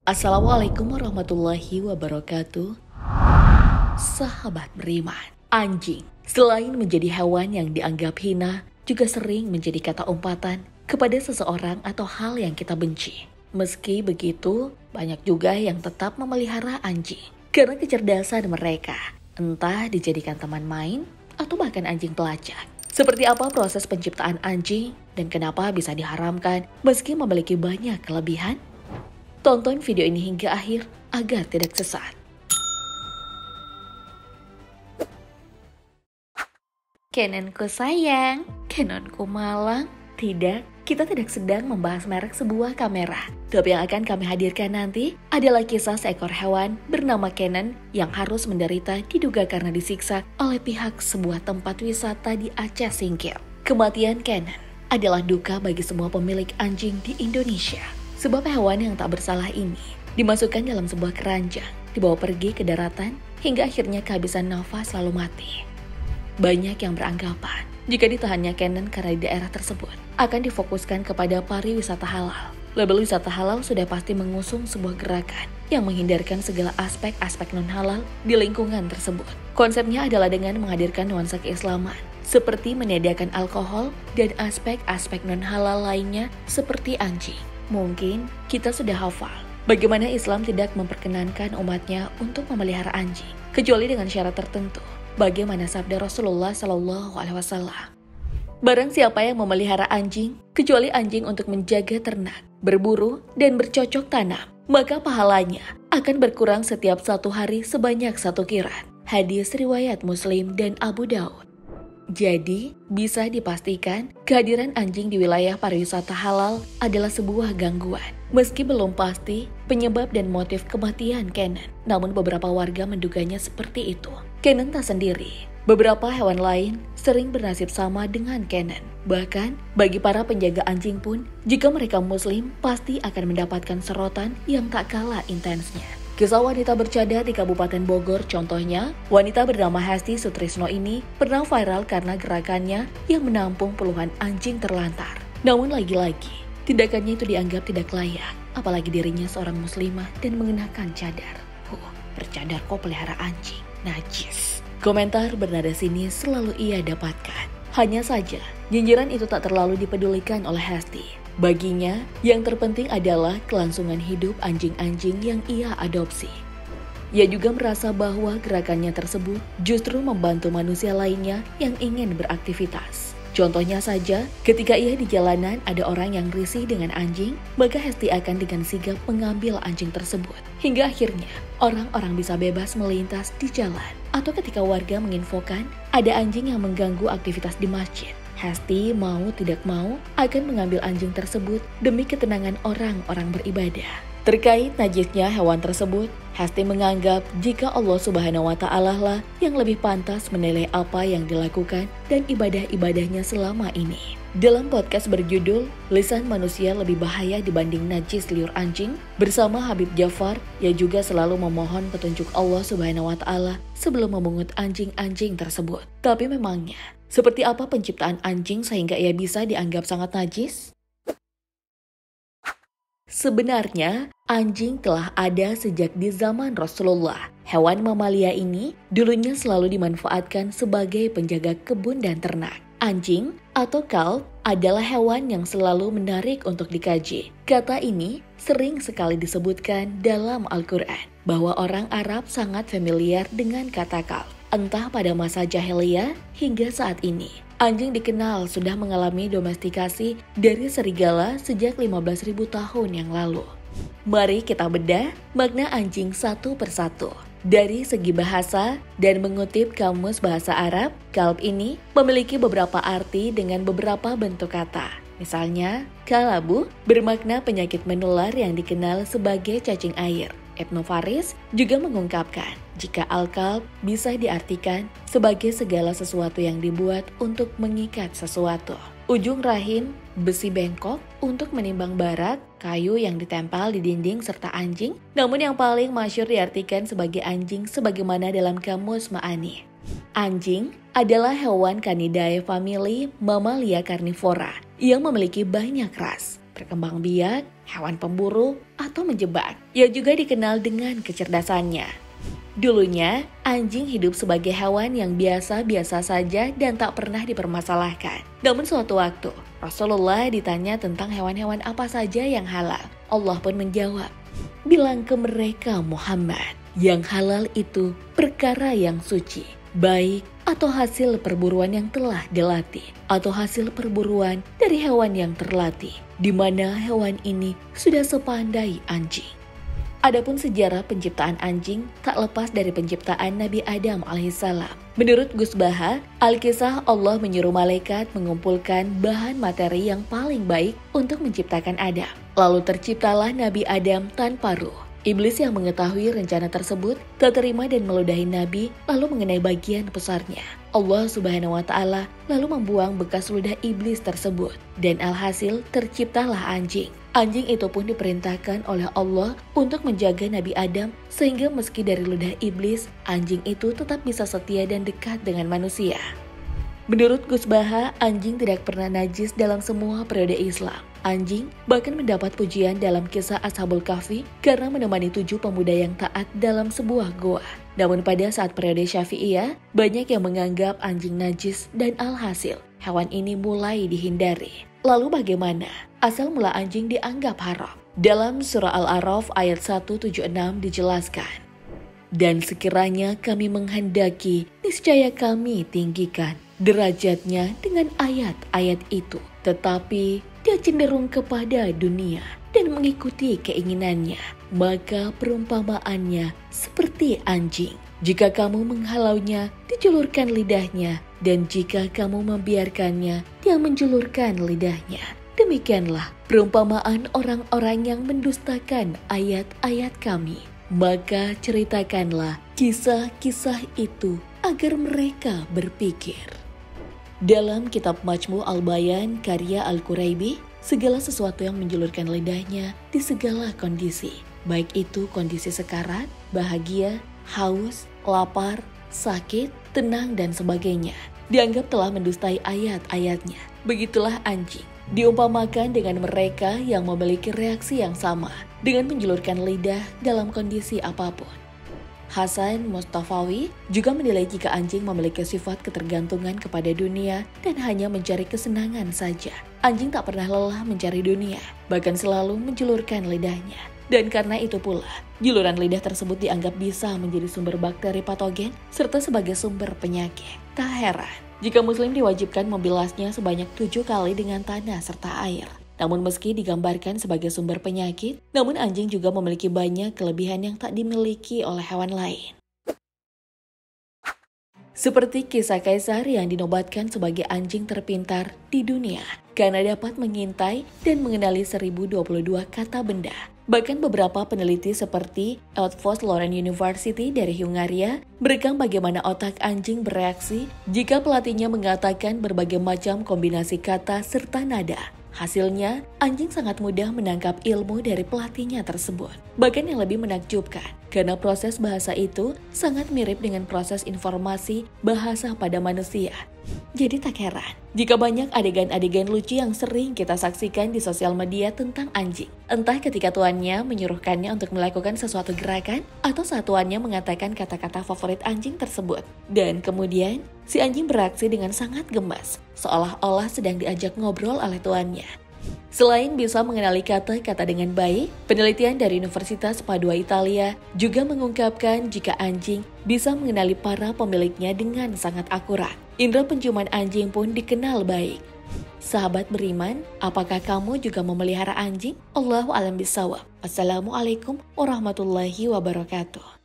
Assalamualaikum warahmatullahi wabarakatuh. Sahabat beriman, anjing selain menjadi hewan yang dianggap hina, juga sering menjadi kata umpatan kepada seseorang atau hal yang kita benci. Meski begitu, banyak juga yang tetap memelihara anjing karena kecerdasan mereka, entah dijadikan teman main atau bahkan anjing pelacak. Seperti apa proses penciptaan anjing dan kenapa bisa diharamkan meski memiliki banyak kelebihan? Tonton video ini hingga akhir agar tidak sesat. Canonku sayang, Canonku malang. Tidak, kita tidak sedang membahas merek sebuah kamera. Tapi yang akan kami hadirkan nanti adalah kisah seekor hewan bernama Canon yang harus menderita diduga karena disiksa oleh pihak sebuah tempat wisata di Aceh Singkil. Kematian Canon adalah duka bagi semua pemilik anjing di Indonesia. Sebab hewan yang tak bersalah ini dimasukkan dalam sebuah keranjang, dibawa pergi ke daratan, hingga akhirnya kehabisan nafas lalu mati. Banyak yang beranggapan jika ditahannya Canon karena di daerah tersebut akan difokuskan kepada pariwisata halal. Label wisata halal sudah pasti mengusung sebuah gerakan yang menghindarkan segala aspek-aspek non-halal di lingkungan tersebut. Konsepnya adalah dengan menghadirkan nuansa keislaman, seperti menyediakan alkohol dan aspek-aspek non-halal lainnya seperti anjing. Mungkin kita sudah hafal bagaimana Islam tidak memperkenankan umatnya untuk memelihara anjing, kecuali dengan syarat tertentu. Bagaimana sabda Rasulullah SAW? Barang siapa yang memelihara anjing, kecuali anjing untuk menjaga ternak, berburu, dan bercocok tanam, maka pahalanya akan berkurang setiap 1 hari sebanyak 1 kirat. Hadis riwayat Muslim dan Abu Daud. Jadi, bisa dipastikan kehadiran anjing di wilayah pariwisata halal adalah sebuah gangguan. Meski belum pasti penyebab dan motif kematian Canon, namun beberapa warga menduganya seperti itu. Canon tak sendiri. Beberapa hewan lain sering bernasib sama dengan Canon. Bahkan, bagi para penjaga anjing pun, jika mereka muslim, pasti akan mendapatkan sorotan yang tak kalah intensnya. Kisah wanita bercadar di Kabupaten Bogor contohnya, wanita bernama Hesti Sutrisno ini pernah viral karena gerakannya yang menampung puluhan anjing terlantar. Namun lagi-lagi, tindakannya itu dianggap tidak layak, apalagi dirinya seorang muslimah dan mengenakan cadar. Bercadar kok pelihara anjing, najis. Komentar bernada sini selalu ia dapatkan. Hanya saja, nyinyiran itu tak terlalu dipedulikan oleh Hesti. Baginya, yang terpenting adalah kelangsungan hidup anjing-anjing yang ia adopsi. Ia juga merasa bahwa gerakannya tersebut justru membantu manusia lainnya yang ingin beraktivitas. Contohnya saja, ketika ia di jalanan ada orang yang risih dengan anjing, maka Hesti akan dengan sigap mengambil anjing tersebut. Hingga akhirnya, orang-orang bisa bebas melintas di jalan. Atau ketika warga menginfokan ada anjing yang mengganggu aktivitas di masjid, Hesti mau tidak mau akan mengambil anjing tersebut demi ketenangan orang-orang beribadah. Terkait najisnya hewan tersebut, Hesti menganggap jika Allah Subhanahu wa Ta'ala lah yang lebih pantas menilai apa yang dilakukan dan ibadah-ibadahnya selama ini. Dalam podcast berjudul Lisan Manusia Lebih Bahaya Dibanding Najis Liur Anjing, bersama Habib Jafar, ia juga selalu memohon petunjuk Allah Subhanahu wa Ta'ala sebelum memungut anjing-anjing tersebut. Tapi memangnya, seperti apa penciptaan anjing sehingga ia bisa dianggap sangat najis? Sebenarnya, anjing telah ada sejak di zaman Rasulullah. Hewan mamalia ini dulunya selalu dimanfaatkan sebagai penjaga kebun dan ternak. Anjing atau kalb adalah hewan yang selalu menarik untuk dikaji. Kata ini sering sekali disebutkan dalam Al-Quran, bahwa orang Arab sangat familiar dengan kata kalb. Entah pada masa jahiliyah hingga saat ini, anjing dikenal sudah mengalami domestikasi dari serigala sejak 15.000 tahun yang lalu. Mari kita bedah makna anjing satu persatu. Dari segi bahasa dan mengutip Kamus Bahasa Arab, kalb ini memiliki beberapa arti dengan beberapa bentuk kata. Misalnya, kalabu bermakna penyakit menular yang dikenal sebagai cacing air. Ibnu Faris juga mengungkapkan jika al-kalb bisa diartikan sebagai segala sesuatu yang dibuat untuk mengikat sesuatu. Ujung rahim, besi bengkok untuk menimbang barak, kayu yang ditempel di dinding serta anjing. Namun yang paling masyhur diartikan sebagai anjing sebagaimana dalam Kamus Ma'ani. Anjing adalah hewan Canidae famili Mamalia carnivora yang memiliki banyak ras. berkembang biak, hewan pemburu, atau menjebak, yang juga dikenal dengan kecerdasannya. Dulunya, anjing hidup sebagai hewan yang biasa-biasa saja dan tak pernah dipermasalahkan. Namun suatu waktu, Rasulullah ditanya tentang hewan-hewan apa saja yang halal. Allah pun menjawab, "Bilang ke mereka Muhammad, yang halal itu perkara yang suci, baik atau hasil perburuan yang telah dilatih, atau hasil perburuan dari hewan yang terlatih, di mana hewan ini sudah sepandai anjing." Adapun sejarah penciptaan anjing tak lepas dari penciptaan Nabi Adam alaihissalam. Menurut Gus Baha, Alkisah Allah menyuruh malaikat mengumpulkan bahan materi yang paling baik untuk menciptakan Adam. Lalu terciptalah Nabi Adam tanpa ruh. Iblis yang mengetahui rencana tersebut tak terima dan meludahi Nabi lalu mengenai bagian besarnya. Allah Subhanahu wa Ta'ala lalu membuang bekas ludah iblis tersebut dan alhasil terciptalah anjing. Anjing itu pun diperintahkan oleh Allah untuk menjaga Nabi Adam sehingga meski dari ludah iblis, anjing itu tetap bisa setia dan dekat dengan manusia. Menurut Gus Baha, anjing tidak pernah najis dalam semua periode Islam. Anjing bahkan mendapat pujian dalam kisah Ashabul Kahfi karena menemani 7 pemuda yang taat dalam sebuah goa. Namun pada saat periode Syafi'iyah, banyak yang menganggap anjing najis dan alhasil hewan ini mulai dihindari. Lalu bagaimana asal mula anjing dianggap haram? Dalam surah Al-A'raf ayat 176 dijelaskan, "Dan sekiranya kami menghendaki, niscaya kami tinggikan derajatnya dengan ayat-ayat itu. Tetapi dia cenderung kepada dunia dan mengikuti keinginannya. Maka perumpamaannya seperti anjing. Jika kamu menghalaunya, dijulurkan lidahnya. Dan jika kamu membiarkannya, dia menjulurkan lidahnya. Demikianlah perumpamaan orang-orang yang mendustakan ayat-ayat kami. Maka ceritakanlah kisah-kisah itu agar mereka berpikir." Dalam kitab Majmu' Al-Bayan karya Al-Quraibi, segala sesuatu yang menjulurkan lidahnya di segala kondisi, baik itu kondisi sekarat, bahagia, haus, lapar, sakit, tenang, dan sebagainya, dianggap telah mendustai ayat-ayatnya. Begitulah anjing diumpamakan dengan mereka yang memiliki reaksi yang sama dengan menjulurkan lidah dalam kondisi apapun. Hasan Mustafawi juga menilai jika anjing memiliki sifat ketergantungan kepada dunia dan hanya mencari kesenangan saja. Anjing tak pernah lelah mencari dunia, bahkan selalu menjulurkan lidahnya. Dan karena itu pula, juluran lidah tersebut dianggap bisa menjadi sumber bakteri patogen serta sebagai sumber penyakit. Tak heran jika muslim diwajibkan membilasnya sebanyak 7 kali dengan tanah serta air. Namun meski digambarkan sebagai sumber penyakit, namun anjing juga memiliki banyak kelebihan yang tak dimiliki oleh hewan lain. Seperti kisah Kaisar yang dinobatkan sebagai anjing terpintar di dunia karena dapat mengintai dan mengenali 1022 kata benda. Bahkan beberapa peneliti seperti Outpost Lauren University dari Hungaria merekam bagaimana otak anjing bereaksi jika pelatihnya mengatakan berbagai macam kombinasi kata serta nada. Hasilnya, anjing sangat mudah menangkap ilmu dari pelatihnya tersebut. Bahkan yang lebih menakjubkan, karena proses bahasa itu sangat mirip dengan proses informasi bahasa pada manusia. Jadi tak heran jika banyak adegan-adegan lucu yang sering kita saksikan di sosial media tentang anjing. Entah ketika tuannya menyuruhkannya untuk melakukan sesuatu gerakan, atau saat tuannya mengatakan kata-kata favorit anjing tersebut. Dan kemudian, si anjing beraksi dengan sangat gemas, seolah-olah sedang diajak ngobrol oleh tuannya. Selain bisa mengenali kata-kata dengan baik, penelitian dari Universitas Padua Italia juga mengungkapkan jika anjing bisa mengenali para pemiliknya dengan sangat akurat. Indera penciuman anjing pun dikenal baik. Sahabat beriman, apakah kamu juga memelihara anjing? Allahu a'lam bishawab. Wassalamualaikum warahmatullahi wabarakatuh.